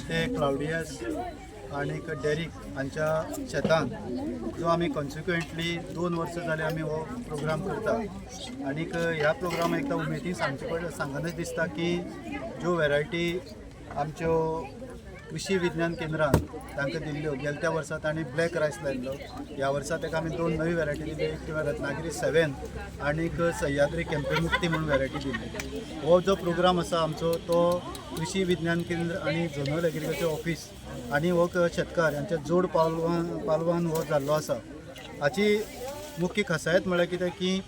ते क्लाउडियस आणि डेरिक हांच्या शेतान जो आमी कॉन्सिक्वेंटली 2 वर्सां जाली आमी हो प्रोग्राम करता आणि ह्या प्रोग्राम एकदा उमेदीन सांगनच दिसता की ज्यो वेरायटी आमच्यो कृषी विज्ञान केंद्रान तांकां दिल्ल्यो गेल्या वर्सा तांणी ब्लॅक रायस लायिल्लो, ह्या वर्सा ताका आमी 2 नवी वेरायटी दिली, एक किंवा रत्नागिरी 7 आणि सह्याद्री केंपेमुक्ती म्हणून वेरायटी दिली. हो जो प्रोग्राम आसा आमचो तो कृषी विज्ञान केंद्र आणि झोनल एग्रीकल्चर ऑफिस आणि हो शेतकार यांच्या जोड पालवान हो जाल्लो आसा. हाची मुख्य खासायत म्हळ्यार कितें की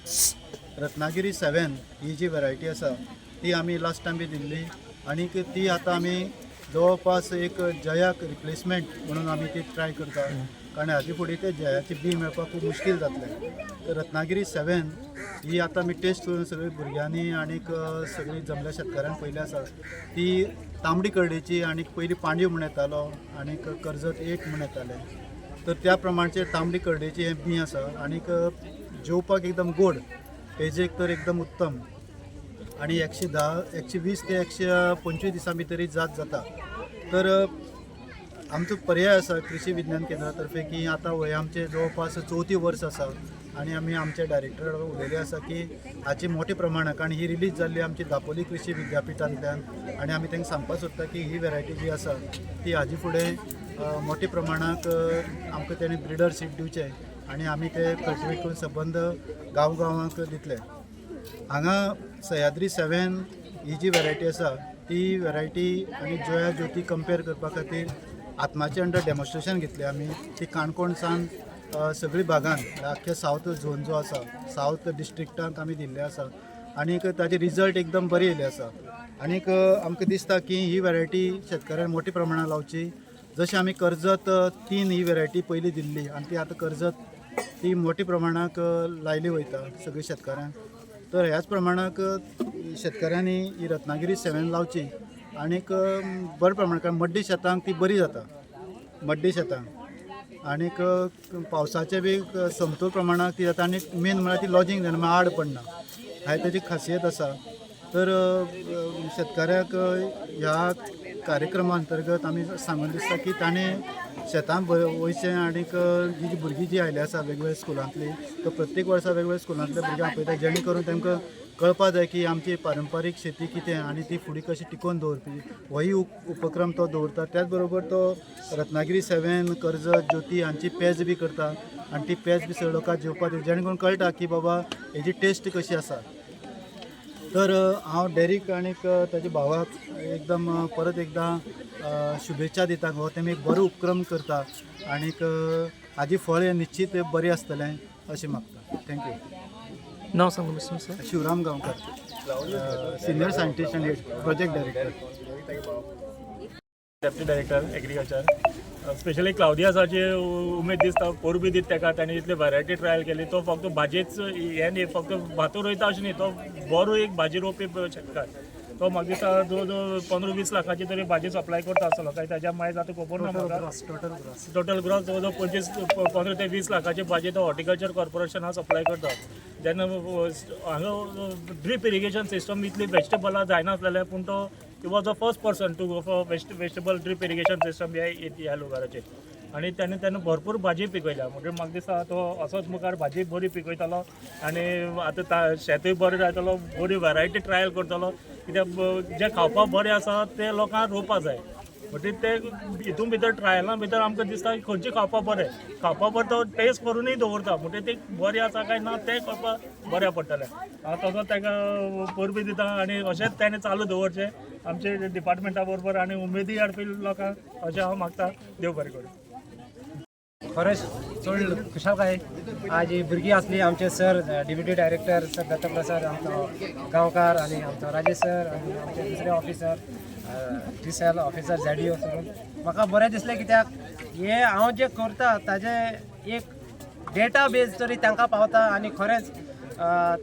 रत्नागिरी 7 ही जी वेरायटी आसा ती आमी लास्ट टायम बी दिल्ली आणि ती आतां आमी जवळपास एक जयाक रिप्लेसमेंट म्हणून आमी ती ट्राय करता, कारण हाजे फुडें ते जयाची बी मेळपाक खूब मुश्कील जातलें. तर रत्नागिरी 7 ही आतां आमी टेस्ट करून सगळ्या भुरग्यांनी आनीक सगळी जमल्या शेतकाऱ्यांक पयली आसा. ती तांबडी करडेची आणि पयलीं पांड्यो म्हूण येतालो आनीक कर्जत 8 म्हूण येताले. तर त्या प्रमाणचे तांबडी करडेची हे बी आसा आनीक जेवपाक एकदम गोड, पेजेक तर एकदम उत्तम आणि 110, 120 ते 125 दिसां भितर जात जाता. तर आमचो पर्याय आसा कृषी विज्ञान केंद्रातर्फे की आतां वय आमचे जवळपास 4थी वर्स आसा आणि आमी आमचे डायरेक्टर उलयले आसा की हाची मोठ्या प्रमाणाक आणि ही रिलीज जाल्ली आमची दापोली कृषी विद्यापीठांतल्यान आणि आमी तांकां सांगपाक सोदता की ही वेरायटी जी आसा ती हाजे फुडें मोठ्या प्रमाणाक आमकां तेणें ब्रिडर सीट दिवचे आणि आमी ते कल्टिवेट करून सबंद गांवांक दितले. हांगा सह्याद्री 7 ही जी वेरायटी आसा ती वेरायटी आणि जोया ज्योती कंपेर करपा खातीर आत्माचे अंडर डेमॉन्स्ट्रेशन घेतले आमी. ती काणकोण सान सगळी भागांत आख्या सावथ झोन जो आसा सावथ डिस्ट्रिक्टांक आमी दिल्ले आसा आणि ताजे रिजल्ट एकदम बरे येयले आसा. आनीक आमकां दिसता की ही वेरायटी शेतकऱ्यांक मोठ्या प्रमाणात लावची. जशें आमी कर्जत 3 ही वेरायटी पयली दिल्ली आणि ती आतां कर्जत ती मोठ्या प्रमाणाक लायली वयता सगळ्या शेतकऱ्यांक. तर ह्याच प्रमाणाक शेतकऱ्यांनी ही रत्नागिरी 7 लावची आनीक बरे प्रमाणात, कारण मड्डी शेतांक ती बरी जाता मड्डी शेतांक आनीक पावसाचे बी समतोल प्रमाणात ती जाता आनी मेन म्हळ्यार ती लॉजिंग जायना, आड पडना, हाय ताची खासियत आसा. तर शेतकऱ्याक ह्या कार्यक्रमा अंतर्गत आमी सांगून दिसता की ताणें शेतांत वयचें आनीक जी भुरगीं जी आयली आसा वेगवेगळ्या स्कुलांतली, तर प्रत्येक वर्सा वेगवेगळ्या स्कुलांतल्या भुरग्यांक आपयता जेणे करून तांकां कळपा जाय की आमची पारंपारीक शेती कितें आणि ती फुडें कशी टिकोवन दवरपी. होय उपक्रम तो दवरता. त्याच बरोबर तो रत्नागिरी 7 कर्जत ज्योती हांची पेज बी करता आणि ती पेज बी सगळ्या लोकांक जेवपाक दिता जेणे करून कळटा की बाबा हेजी टेस्ट कशी आसा. तर हांव डेरिक आनीक ताच्या भावाक एकदम परत एकदां शुभेच्छा दिता. हो तेमी एक बरो उपक्रम करता आनीक हाजी फळ निश्चित बरें आसतलें अशें मागता. थँक्यू. नाव सांगू mister sir. Shivram Gaonkar, senior scientist आणि project director. Deputy director agriculture. Specially क्लाउडियासाची उमेद दिसता, पोरबी दिता ताका. ताणें इतली व्हरायटी ट्रायल केली. तो फक्त भाजयेच हें न्ही, फक्त भातूर रोयता अशें न्ही, तो बरो एक भाजी रोवपी शेतकार. तो म्हाका दिसता जवळ जवळ 15-20 लाखाची तरी भाजी सप्लाय करता आसतलो काय. ताच्या मागीर आतां खबर ना म्हाका. टोटल ग्रॉस जवळ जवळ 15 ते 20 लाखाची भाजी तो हॉर्टिकल्चर कॉर्पोरेशनाक सप्लाय करता. जेन्ना हांगा ड्रीप इरिगेशन सिस्टम इतली वेजिटेबलां जायनासलें, पूण तो was the first person to go for vegetable drip irrigation system ह्या लोकांचेर. आणि तेन्ना भरपूर भाजी पिकयल्या. म्हणजे म्हाका दिसता तो असोच मुखार भाजी बरी पिकयतलो आणि आतां शेतूय बरें जातलो, बरी व्हरायटी ट्रायल करतलो. कित्याक जे खावपाक बरें आसा ते लोकांक रोवपा जाय. म्हणजे ते हितून भितर ट्रायलां भितर आमकां दिसता की खंयचें खावपाक बरें तो टेस्ट करूनय दवरता. म्हणजे ते बरें आसा काय ना तें कळपाक बऱ्या पडटलें. हांव तसो ताका परबी दिता आणि अशेंच ताणें चालू दवरचें आमचे डिपार्टमेंटा बरोबर आणि उमेदी हाडपी लोकांक अशें हांव मागता. देव बरें करूं. खरेंच चड खुशालकाय आज ही भुरगीं आसली. आमचे sir deputy director sir Dattaprasad आमचो गांवकार आणि आमचो राजेश सर आणि आमचे दुसरे ऑफिसर TCL ऑफिसर ZDO करून म्हाका बरें दिसलें. कित्याक हे हांव जे करता ताजे एक डेटा बेज तरी तांकां पावता आणि खरेंच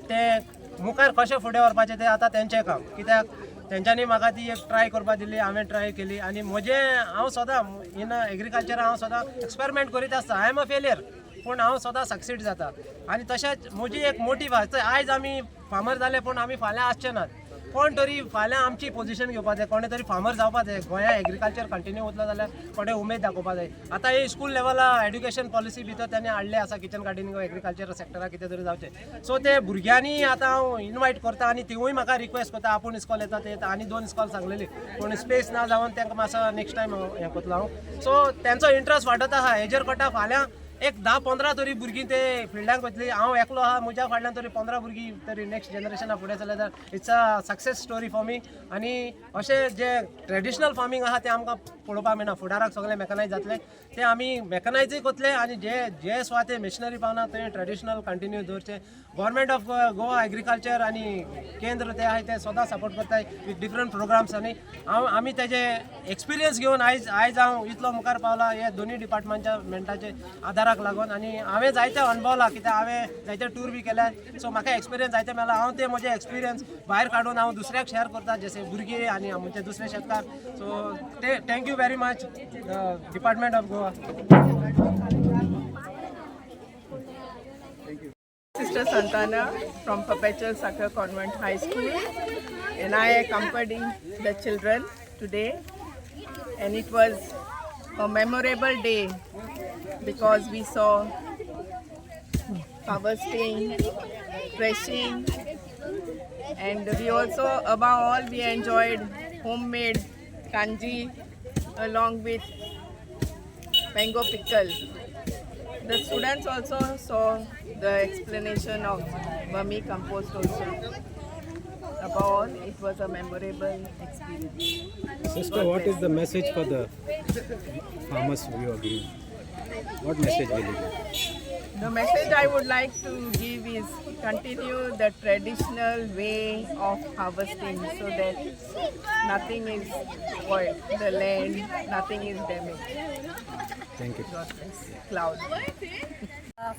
ते मुखार कशें फुडें व्हरपाचें तें आतां तेंचें काम. कित्याक तेंच्यांनी म्हाका ती एक ट्राय करपाक दिली, हांवें ट्राय केली आणि हांव सदां इन एग्रीकल्चर हांव सदां एक्सपेरिमेंट करीत आसता. आय एम अ फेलियर पूण हांव सदां सक्सीड जाता. आणि तशेंच म्हजी एक मोटीव आसा. आयज आमी फार्मर जाले पूण आमी फाल्यां आसचे नात. कोण तरी फाल्यां आमची पोझिशन घेवपाक जाय, कोणे तरी फार्मर जावपाक जाय, गोंया एग्रीकल्चर कंटिन्यू उरलो जाल्यार कोणे उमेद दाखोवपाक जाय. आतां हे स्कूल लेवला एड्युकेशन पॉलिसी भितर त्यांनी हाडले आसा किचन गार्डनिंग एग्रीकल्चर सेक्टराक कितें तरी जावचें. सो ते भुरग्यांनी आतां हांव इनवायट करता आनी तिवूय म्हाका रिक्वेस्ट करता आपूण इस्कॉल येता ते आनी 2 इस्कॉल सांगलेली पूण स्पेस ना जावन तांकां मातसो नेक्स्ट टायम हें करतलो हांव. सो तेंचो इंट्रस्ट वाडत आहा हेजेर कोटा फाल्यां एक 10-15 तरी भुरगीं ते फिल्डाक वतली. हांव एकलो आहा म्हज्या फाटल्यान तरी 15 भुरगीं तरी नेक्स्ट जनरेशना फुडें चलत जाल्यार it's a success story for me. आनी अशें जे ट्रेडिशनल फार्मींग आहा तें आमकां पळोवपाक मेळना. फुडाराक सगळें मेकनायज जातलें तें आमी मेकनायजूय करतले आनी जे सुवातेर मेशिनरी पावना थंय ट्रेडिशनल कंटिन्यू दवरचें. गव्हर्मेंट ऑफ गोवा एग्रीकल्चर आनी केंद्र ते आहाय ते सदां सपोर्ट करताय विथ डिफरंट प्रोग्राम्स. आनी आमी तेजे एक्सपिरियन्स घेवन आयज हांव इतलो मुखार पावला हे दोनी डिपार्टमेंटाचे आदाराक लागून. आनी हांवें जायते अणभवला कित्याक हांवें जायते टूर बी केल्या. सो म्हाका एक्सपिरियन्स जायते मेळ्ळा. हांव ते म्हजे एक्सपिरियन्स भायर काडून हांव दुसऱ्याक शेअर करता जशे भुरगीं आनी म्हणजे दुसरे शेतकार. So thank you very much department of Goa. Sister Santana from Perpetual Succor Convent High School, and I accompanied the children today, and it was a memorable day because we saw harvesting, threshing, and we also, above all, we enjoyed homemade kanji along with mango pickle. The students also saw the explanation of vermi compost also. Above all, it was a memorable experience. Sister, what is the message for the farmers you are giving? What message will you give? The message I would like to give is continue the traditional way of harvesting so that nothing is spoiled, the land, nothing is damaged. Thank you. God bless. Cloud.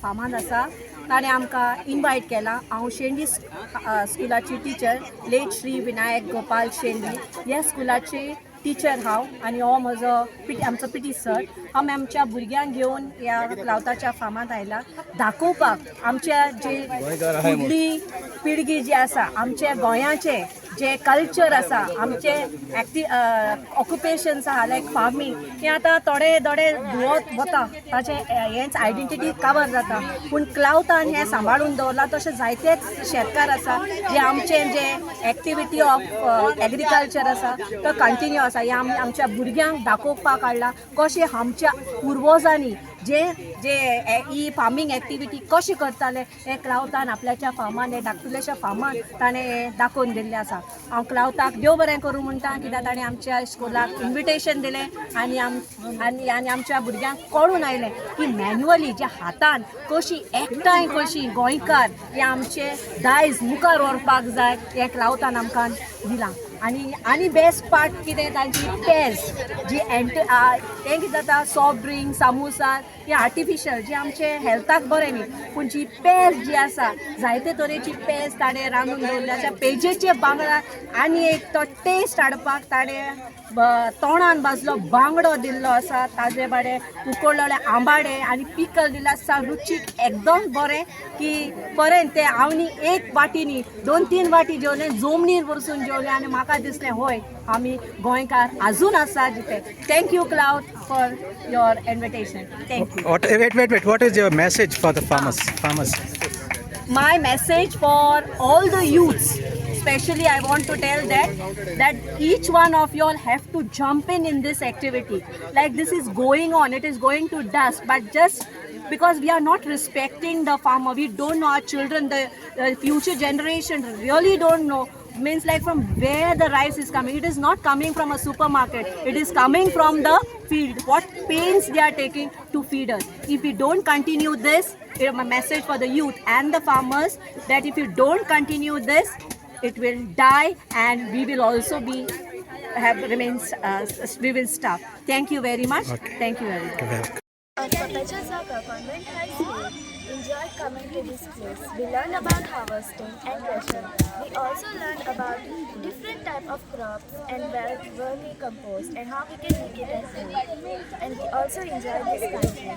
फार्मान आसा ताणें आमकां invite केलां. हांव शेंडी स्कुलाची teacher late Shri Vinayak Gopal शेंडी ह्या स्कुलाची teacher हांव आनी हो म्हजो आमचो पीटी सर. हांव आमच्या भुरग्यांक घेवन ह्या क्लावताच्या फार्मांत आयला दाखोवपाक आमच्या जे फुडली पिळगी जी आसा आमचे गोंयाचे जे कल्चर आसा आमचे ऑक्युपेशन्स आहा लायक फार्मींग हें आतां थोडे धुवत वता ताचें हेंच आयडेंटिटी कावर जाता. पूण क्लावतान हें सांबाळून दवरला. तशें जायते शेतकार आसा जे आमचे जे एक्टिविटी ऑफ एग्रीकल्चर आसा तो कंटिन्यू आसा. हें आमच्या भुरग्यांक दाखोवपाक हाडला कशें आमच्या पुर्वजांनी जे ही फार्मींग एक्टिविटी कशी करताले हे क्लावतान आपल्याच्या फार्मान हे धाकटुलेच्या फार्मान ताणें दाखोवन दिल्लें आसा. हांव क्लावताक देव बरें करूं म्हणटा कित्याक ताणें आमच्या स्कुलाक इन्विटेशन दिलें आनी आमच्या भुरग्यांक कळून आयलें की मॅन्युअली जे हातान कशी एकठांय कशी गोंयकार हे आमचे दायज मुखार व्हरपाक जाय हें क्लावतान आमकां दिलां. आनी बेस्ट पार्ट कितें तांची पेज जी तें कितें जाता सॉफ्ट ड्रिंक सामोसा हे आर्टिफिशियल जे आमचे हेल्थाक बरें न्ही पूण जी पेज जी आसा जायते तरेची पेज ताणें रांदून दवरल्या त्या पेजेचे बांगडा आनी एक तो टेस्ट हाडपाक ताणें तोंडान भाजलो बांगडो दिल्लो आसा. ताजे बाडे उकडलेले आंबाडे आनी पिकल दिल्लो आसा रुचीक एकदम बरें की बरें तें हांव न्ही एक वाटी न्ही 2-3 वाटी जेवलें जमनीर वरसून जेवलें आनी म्हाका दिसलें होय आमी गोंयकार आजून आसा जिते. Thank you cloud for your invitation. Thank you. Wait. What is your message for the farmers? My message for all the youths, especially I want to tell that each one of you all have to jump in this activity. Like this is going on, it is going to dust, but just because we are not respecting the farmer, we don't know our children, the future generation really don't know. Means like from where the rice is coming. It is not coming from a supermarket. It is coming from the field. What pains they are taking to feed us. If we don't continue this, my message for the youth and the farmers that if you don't continue this, it will die and we will also we will starve. Thank you very much. Okay. Thank you very much. Perpetual Succor Convent High School enjoyed coming to this place. We learned about harvesting and threshing. We also learned about different type of crops and vermicompost and how we can make it as food. And we also enjoyed this country.